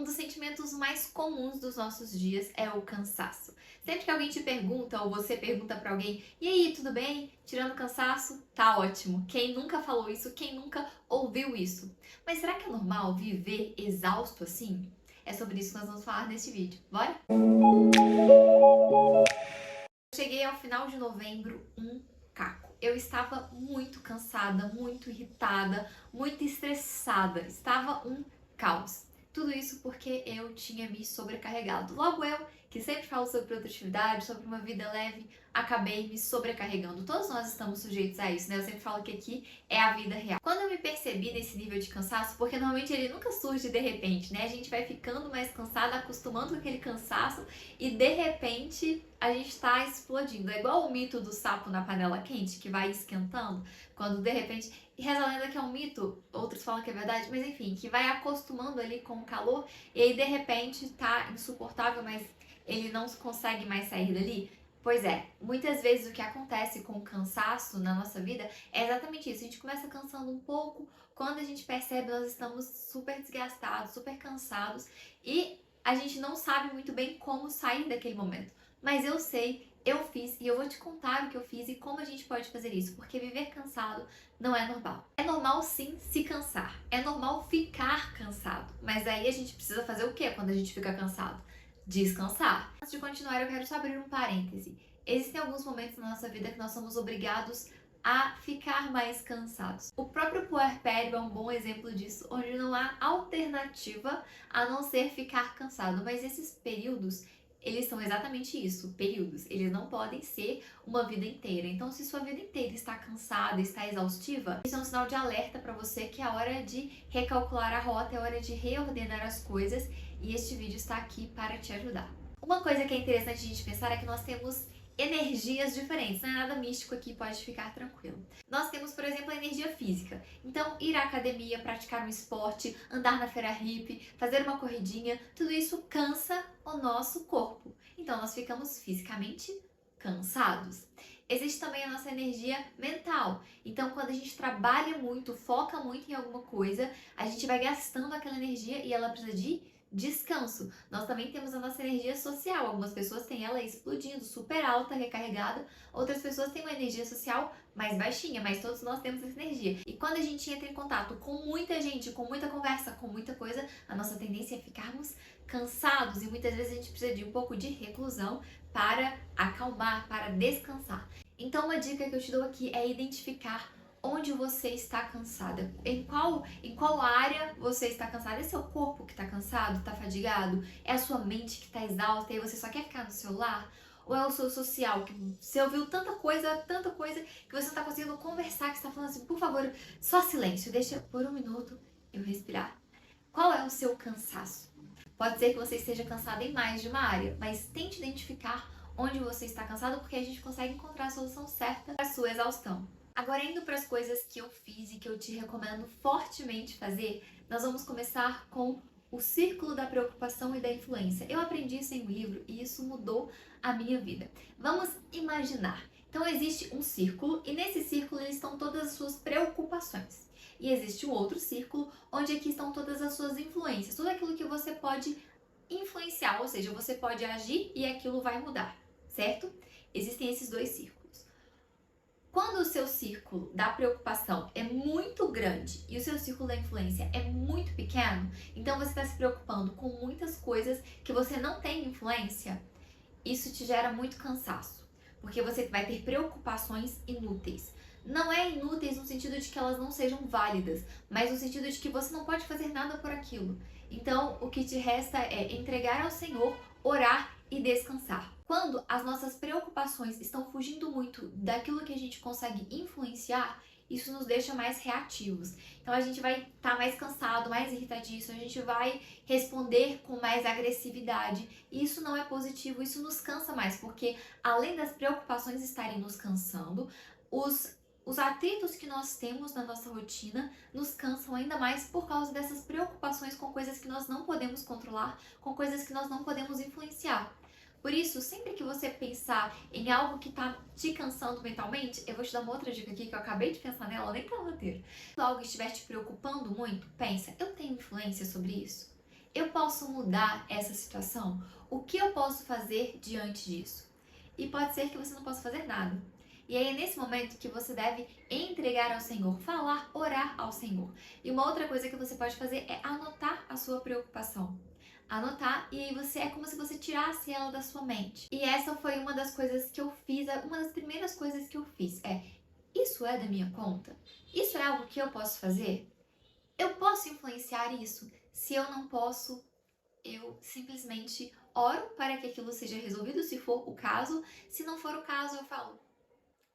dos sentimentos mais comuns dos nossos dias é o cansaço. Sempre que alguém te pergunta ou você pergunta pra alguém, e aí, tudo bem? Tirando o cansaço? Tá ótimo. Quem nunca falou isso? Quem nunca ouviu isso? Mas será que é normal viver exausto assim? É sobre isso que nós vamos falar neste vídeo. Bora? Cheguei ao final de novembro um caco. Eu estava muito cansada, muito irritada, muito estressada. Estava um caos. Tudo isso porque eu tinha me sobrecarregado. Logo eu, que sempre falo sobre produtividade, sobre uma vida leve, acabei me sobrecarregando. Todos nós estamos sujeitos a isso, né? Eu sempre falo que aqui é a vida real. Quando eu me percebi nesse nível de cansaço, porque normalmente ele nunca surge de repente, né? A gente vai ficando mais cansada, acostumando com aquele cansaço e de repente a gente tá explodindo. É igual o mito do sapo na panela quente, que vai esquentando, quando de repente... E reza a lenda que é um mito, outros falam que é verdade, mas enfim, que vai acostumando ali com o calor e aí de repente tá insuportável, mas ele não consegue mais sair dali. Pois é, muitas vezes o que acontece com o cansaço na nossa vida é exatamente isso. A gente começa cansando um pouco, quando a gente percebe nós estamos super desgastados, super cansados e a gente não sabe muito bem como sair daquele momento. Mas eu sei, eu fiz e eu vou te contar o que eu fiz e como a gente pode fazer isso, porque viver cansado não é normal. É normal sim se cansar, é normal ficar cansado, mas aí a gente precisa fazer o que quando a gente fica cansado? Descansar. Antes de continuar, eu quero só abrir um parêntese. Existem alguns momentos na nossa vida que nós somos obrigados a ficar mais cansados. O próprio puerpério é um bom exemplo disso, onde não há alternativa a não ser ficar cansado, mas esses períodos eles são exatamente isso, períodos. Eles não podem ser uma vida inteira. Então, se sua vida inteira está cansada, está exaustiva, isso é um sinal de alerta para você que é hora de recalcular a rota, é hora de reordenar as coisas e este vídeo está aqui para te ajudar. Uma coisa que é interessante a gente pensar é que nós temos energias diferentes, não é nada místico aqui, pode ficar tranquilo. Nós temos, por exemplo, a energia física. Então, ir à academia, praticar um esporte, andar na feira hippie, fazer uma corridinha, tudo isso cansa o nosso corpo. Então, nós ficamos fisicamente cansados. Existe também a nossa energia mental. Então, quando a gente trabalha muito, foca muito em alguma coisa, a gente vai gastando aquela energia e ela precisa de descanso. Nós também temos a nossa energia social. Algumas pessoas têm ela explodindo, super alta, recarregada. Outras pessoas têm uma energia social mais baixinha, mas todos nós temos essa energia. E quando a gente entra em contato com muita gente, com muita conversa, com muita coisa, a nossa tendência é ficarmos cansados e muitas vezes a gente precisa de um pouco de reclusão para acalmar, para descansar. Então, uma dica que eu te dou aqui é identificar onde você está cansada, em qual área você está cansada. É seu corpo que está cansado, está fadigado? É a sua mente que está exausta e você só quer ficar no celular? Ou é o seu social, que você ouviu tanta coisa, que você não está conseguindo conversar, que você está falando assim, por favor, só silêncio, deixa por um minuto eu respirar. Qual é o seu cansaço? Pode ser que você esteja cansada em mais de uma área, mas tente identificar onde você está cansado, porque a gente consegue encontrar a solução certa para a sua exaustão. Agora, indo para as coisas que eu fiz e que eu te recomendo fortemente fazer, nós vamos começar com o círculo da preocupação e da influência. Eu aprendi isso em um livro e isso mudou a minha vida. Vamos imaginar. Então, existe um círculo e nesse círculo estão todas as suas preocupações. E existe um outro círculo onde aqui estão todas as suas influências, tudo aquilo que você pode influenciar, ou seja, você pode agir e aquilo vai mudar, certo? Existem esses dois círculos. Quando o seu círculo da preocupação é muito grande e o seu círculo da influência é muito pequeno, então você está se preocupando com muitas coisas que você não tem influência, isso te gera muito cansaço, porque você vai ter preocupações inúteis. Não é inúteis no sentido de que elas não sejam válidas, mas no sentido de que você não pode fazer nada por aquilo. Então, o que te resta é entregar ao Senhor, orar e descansar. Quando as nossas preocupações estão fugindo muito daquilo que a gente consegue influenciar, isso nos deixa mais reativos. Então a gente vai estar mais cansado, mais irritadíssimo, a gente vai responder com mais agressividade. E isso não é positivo, isso nos cansa mais, porque além das preocupações estarem nos cansando, os atritos que nós temos na nossa rotina nos cansam ainda mais por causa dessas preocupações com coisas que nós não podemos controlar, com coisas que nós não podemos influenciar. Por isso, sempre que você pensar em algo que está te cansando mentalmente, eu vou te dar uma outra dica aqui que eu acabei de pensar nela, nem tá no roteiro. Se algo estiver te preocupando muito, pensa, eu tenho influência sobre isso? eu posso mudar essa situação? O que eu posso fazer diante disso? E pode ser que você não possa fazer nada. E aí é nesse momento que você deve entregar ao Senhor, falar, orar ao Senhor. E uma outra coisa que você pode fazer é anotar a sua preocupação. Anotar, e aí você é como se você tirasse ela da sua mente. E essa foi uma das coisas que eu fiz, uma das primeiras coisas que eu fiz. Isso é da minha conta? Isso é algo que eu posso fazer? Eu posso influenciar isso? Se eu não posso, eu simplesmente oro para que aquilo seja resolvido, se for o caso. Se não for o caso, eu falo,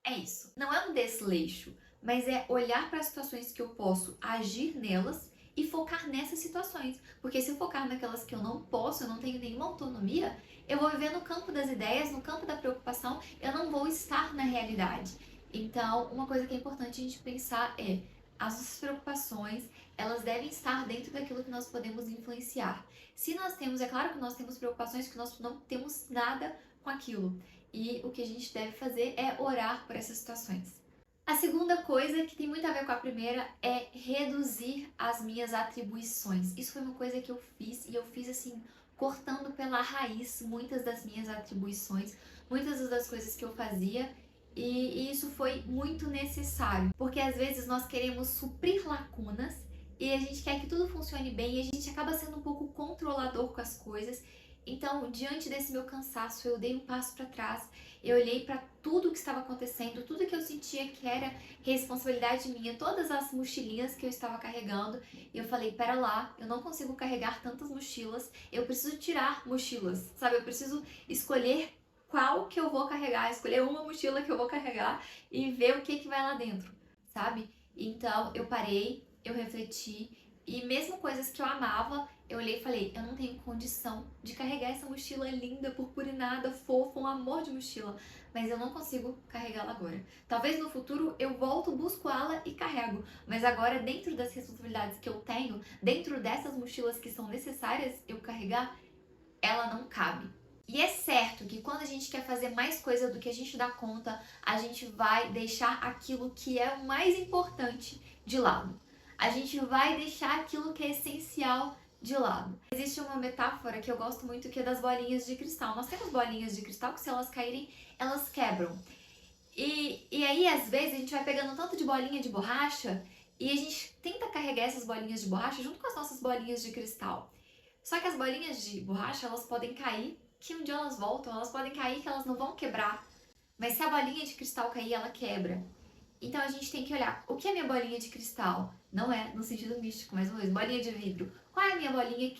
é isso. Não é um desleixo, mas é olhar para as situações que eu posso agir nelas e focar nessas situações. Porque se eu focar naquelas que eu não posso, eu não tenho nenhuma autonomia, eu vou viver no campo das ideias, no campo da preocupação, eu não vou estar na realidade. Então, uma coisa que é importante a gente pensar é, as nossas preocupações, elas devem estar dentro daquilo que nós podemos influenciar. Se nós temos, é claro que nós temos preocupações que nós não temos nada com aquilo. E o que a gente deve fazer é orar por essas situações. A segunda coisa, que tem muito a ver com a primeira, é reduzir as minhas atribuições. Isso foi uma coisa que eu fiz, e eu fiz assim, cortando pela raiz muitas das minhas atribuições, muitas das coisas que eu fazia, e isso foi muito necessário, porque às vezes nós queremos suprir lacunas e a gente quer que tudo funcione bem e a gente acaba sendo um pouco controlador com as coisas. Então, diante desse meu cansaço, eu dei um passo para trás, eu olhei para tudo que estava acontecendo, tudo que eu sentia que era responsabilidade minha, todas as mochilinhas que eu estava carregando, e eu falei, pera lá, eu não consigo carregar tantas mochilas, eu preciso tirar mochilas, sabe? Eu preciso escolher qual que eu vou carregar, escolher uma mochila que eu vou carregar e ver o que que vai lá dentro, sabe? Então, eu parei, eu refleti, e mesmo coisas que eu amava, eu olhei e falei, eu não tenho condição de carregar essa mochila linda, purpurinada, fofa, um amor de mochila, mas eu não consigo carregá-la agora. Talvez no futuro eu volto, busco ela e carrego, mas agora dentro das responsabilidades que eu tenho, dentro dessas mochilas que são necessárias eu carregar, ela não cabe. E é certo que quando a gente quer fazer mais coisa do que a gente dá conta, a gente vai deixar aquilo que é o mais importante de lado. A gente vai deixar aquilo que é essencial de lado. Existe uma metáfora que eu gosto muito, que é das bolinhas de cristal. Nós temos bolinhas de cristal que, se elas caírem, elas quebram. E aí, às vezes, a gente vai pegando um tanto de bolinha de borracha e a gente tenta carregar essas bolinhas de borracha junto com as nossas bolinhas de cristal. Só que as bolinhas de borracha, elas podem cair, que um dia elas voltam, elas podem cair que elas não vão quebrar. Mas se a bolinha de cristal cair, ela quebra. Então a gente tem que olhar, o que é minha bolinha de cristal? Não é no sentido místico, mais uma vez, bolinha de vidro. Qual é a minha bolinha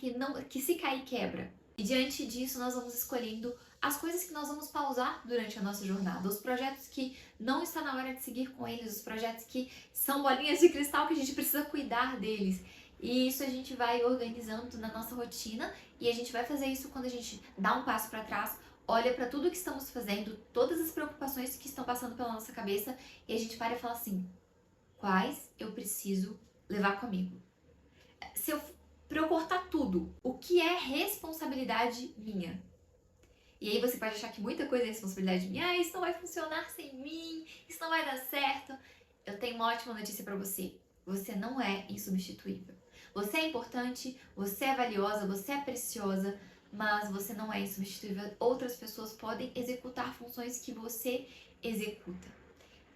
que se cair quebra? E diante disso nós vamos escolhendo as coisas que nós vamos pausar durante a nossa jornada, os projetos que não está na hora de seguir com eles, os projetos que são bolinhas de cristal que a gente precisa cuidar deles. E isso a gente vai organizando na nossa rotina, e a gente vai fazer isso quando a gente dá um passo para trás, olha para tudo que estamos fazendo, todas as preocupações que estão passando pela nossa cabeça, e a gente para e fala assim, quais eu preciso levar comigo? Para eu cortar tudo, o que é responsabilidade minha? E aí você pode achar que muita coisa é responsabilidade minha, isso não vai funcionar sem mim, isso não vai dar certo. Eu tenho uma ótima notícia para você, você não é insubstituível. Você é importante, você é valiosa, você é preciosa, mas você não é insubstituível. Outras pessoas podem executar funções que você executa.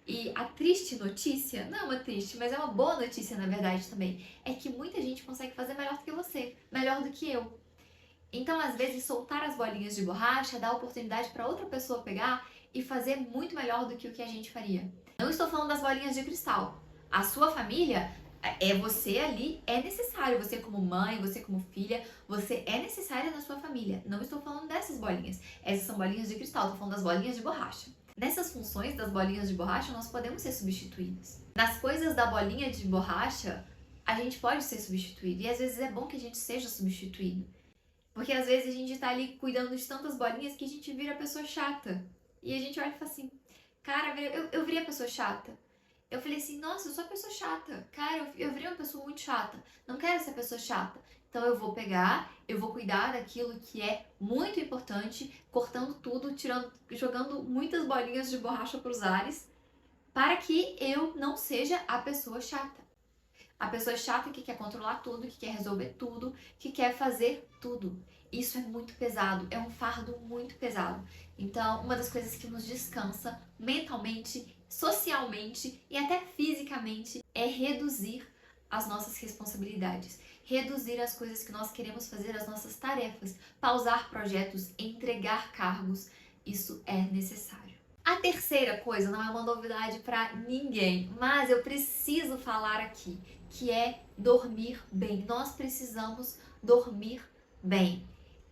E a triste notícia, não é uma triste, mas é uma boa notícia na verdade também, é que muita gente consegue fazer melhor do que você, melhor do que eu. Então, às vezes, soltar as bolinhas de borracha dá oportunidade para outra pessoa pegar e fazer muito melhor do que o que a gente faria. Não estou falando das bolinhas de cristal. A sua família você ali, é necessário. Você como mãe, você como filha, você é necessária na sua família. Não estou falando dessas bolinhas. Essas são bolinhas de cristal, estou falando das bolinhas de borracha. Nessas funções das bolinhas de borracha, nós podemos ser substituídos. Nas coisas da bolinha de borracha, a gente pode ser substituído. E às vezes é bom que a gente seja substituído. Porque às vezes a gente tá ali cuidando de tantas bolinhas que a gente vira a pessoa chata. E a gente olha e fala assim, cara, eu virei a pessoa chata. Eu falei assim, nossa, eu sou a pessoa chata. Cara, eu virei uma pessoa muito chata. Não quero ser a pessoa chata. Então eu vou pegar, eu vou cuidar daquilo que é muito importante, cortando tudo, jogando muitas bolinhas de borracha pros ares, para que eu não seja a pessoa chata. A pessoa chata que quer controlar tudo, que quer resolver tudo, que quer fazer tudo. Isso é muito pesado, é um fardo muito pesado. Então, uma das coisas que nos descansa mentalmente, socialmente e até fisicamente é reduzir as nossas responsabilidades, reduzir as coisas que nós queremos fazer, as nossas tarefas, pausar projetos, entregar cargos. Isso é necessário. A terceira coisa não é uma novidade para ninguém, mas eu preciso falar aqui, que é dormir bem. Nós precisamos dormir bem.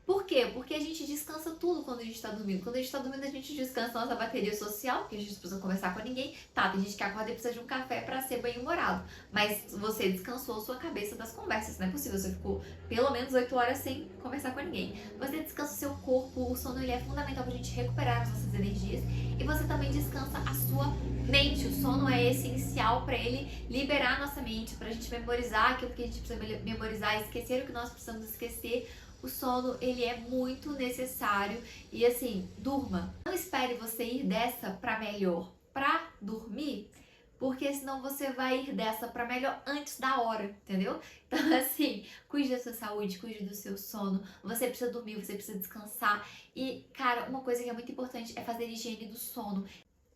Por quê? Porque a gente descansa tudo quando a gente tá dormindo. Quando a gente tá dormindo, a gente descansa a nossa bateria social, porque a gente não precisa conversar com ninguém. Tá, tem gente que acorda e precisa de um café pra ser bem-humorado. Mas você descansou sua cabeça das conversas. Não é possível, você ficou pelo menos 8 horas sem conversar com ninguém. Você descansa o seu corpo, o sono ele é fundamental pra gente recuperar as nossas energias. E você também descansa a sua mente. O sono é essencial para ele liberar a nossa mente, pra gente memorizar aquilo que a gente precisa memorizar, esquecer o que nós precisamos esquecer. O sono, ele é muito necessário e assim, durma. Não espere você ir dessa para melhor para dormir, porque senão você vai ir dessa para melhor antes da hora, entendeu? Então assim, cuide da sua saúde, cuide do seu sono. Você precisa dormir, você precisa descansar. E, cara, uma coisa que é muito importante é fazer higiene do sono.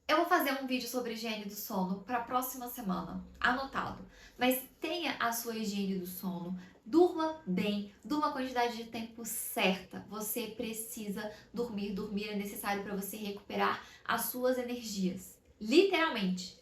Eu vou fazer um vídeo sobre higiene do sono para a próxima semana, anotado. Mas tenha a sua higiene do sono, durma bem, durma a quantidade de tempo certa. Você precisa dormir, dormir é necessário para você recuperar as suas energias, literalmente.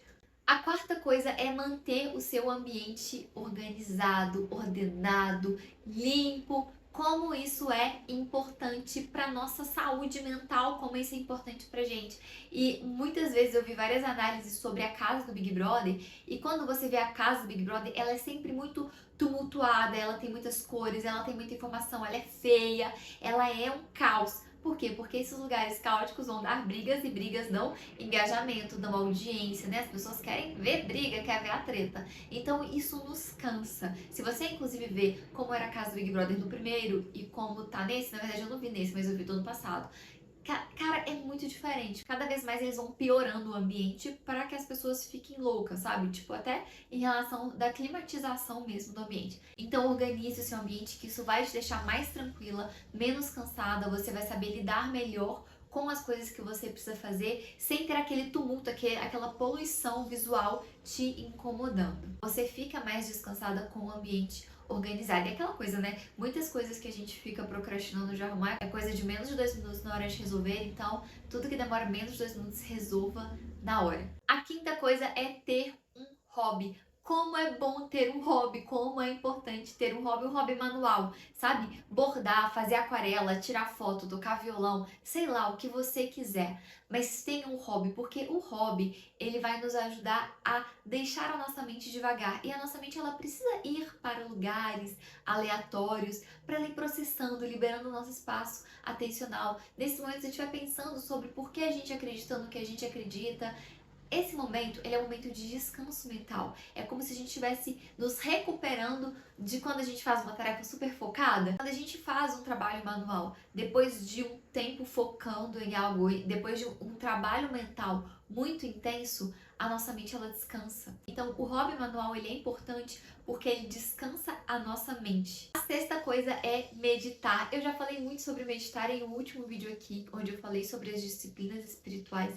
A quarta coisa é manter o seu ambiente organizado, ordenado, limpo. Como isso é importante para nossa saúde mental, como isso é importante pra gente. E muitas vezes eu vi várias análises sobre a casa do Big Brother, e quando você vê a casa do Big Brother, ela é sempre muito tumultuada, ela tem muitas cores, ela tem muita informação, ela é feia, ela é um caos. Por quê? Porque esses lugares caóticos vão dar brigas e brigas dão engajamento, dão audiência, né? As pessoas querem ver briga, querem ver a treta. Então isso nos cansa. Se você inclusive vê como era a casa do Big Brother no primeiro e como tá nesse, na verdade eu não vi nesse, mas eu vi do ano passado. Cara, é muito diferente. Cada vez mais eles vão piorando o ambiente para que as pessoas fiquem loucas, sabe? Tipo, até em relação da climatização mesmo do ambiente. Então, organize o seu ambiente, que isso vai te deixar mais tranquila, menos cansada, você vai saber lidar melhor com as coisas que você precisa fazer, sem ter aquele tumulto, aquela poluição visual te incomodando. Você fica mais descansada com o ambiente organizado. E aquela coisa, né? Muitas coisas que a gente fica procrastinando de arrumar é coisa de menos de 2 minutos na hora de resolver, então tudo que demora menos de 2 minutos resolva na hora. A quinta coisa é ter um hobby. Como é bom ter um hobby, como é importante ter um hobby manual, sabe? Bordar, fazer aquarela, tirar foto, tocar violão, sei lá, o que você quiser. Mas tenha um hobby, porque o hobby, ele vai nos ajudar a deixar a nossa mente devagar. E a nossa mente, ela precisa ir para lugares aleatórios, para ela ir processando, liberando o nosso espaço atencional. Nesse momento, a gente vai pensando sobre por que a gente acredita no que a gente acredita. Esse momento, ele é um momento de descanso mental. É como se a gente estivesse nos recuperando de quando a gente faz uma tarefa super focada. Quando a gente faz um trabalho manual, depois de um tempo focando em algo, depois de um trabalho mental muito intenso, a nossa mente ela descansa. Então, o hobby manual ele é importante porque ele descansa a nossa mente. A sexta coisa é meditar. Eu já falei muito sobre meditar em um último vídeo aqui, onde eu falei sobre as disciplinas espirituais.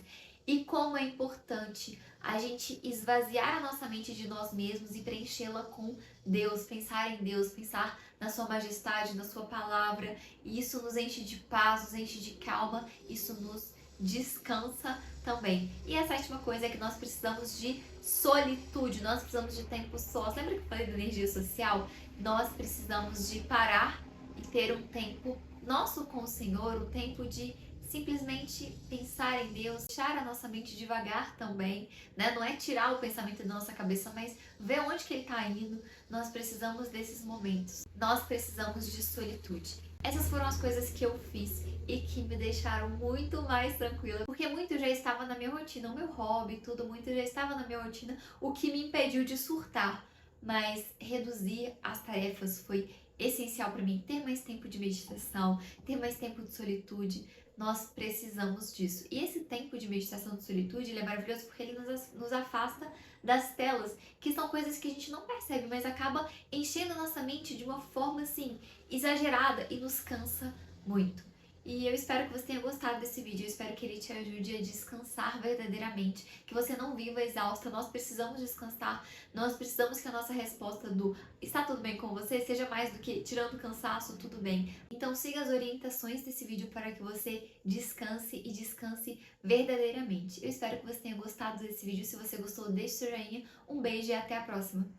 E como é importante a gente esvaziar a nossa mente de nós mesmos e preenchê-la com Deus, pensar em Deus, pensar na sua majestade, na sua palavra. E isso nos enche de paz, nos enche de calma, isso nos descansa também. E a sétima coisa é que nós precisamos de solitude, nós precisamos de tempo sós. Lembra que eu falei da energia social? Nós precisamos de parar e ter um tempo nosso com o Senhor, um tempo de simplesmente pensar em Deus, deixar a nossa mente devagar também, né? Não é tirar o pensamento da nossa cabeça, mas ver onde que ele está indo. Nós precisamos desses momentos. Nós precisamos de solitude. Essas foram as coisas que eu fiz e que me deixaram muito mais tranquila, porque muito já estava na minha rotina, o meu hobby, tudo muito já estava na minha rotina, o que me impediu de surtar. Mas reduzir as tarefas foi essencial para mim ter mais tempo de meditação, ter mais tempo de solitude. Nós precisamos disso. E esse tempo de meditação de solitude, ele é maravilhoso porque ele nos afasta das telas, que são coisas que a gente não percebe, mas acaba enchendo a nossa mente de uma forma assim exagerada e nos cansa muito. E eu espero que você tenha gostado desse vídeo, eu espero que ele te ajude a descansar verdadeiramente, que você não viva exausta. Nós precisamos descansar, nós precisamos que a nossa resposta do está tudo bem com você seja mais do que tirando o cansaço, tudo bem. Então siga as orientações desse vídeo para que você descanse e descanse verdadeiramente. Eu espero que você tenha gostado desse vídeo, se você gostou deixe seu joinha, um beijo e até a próxima!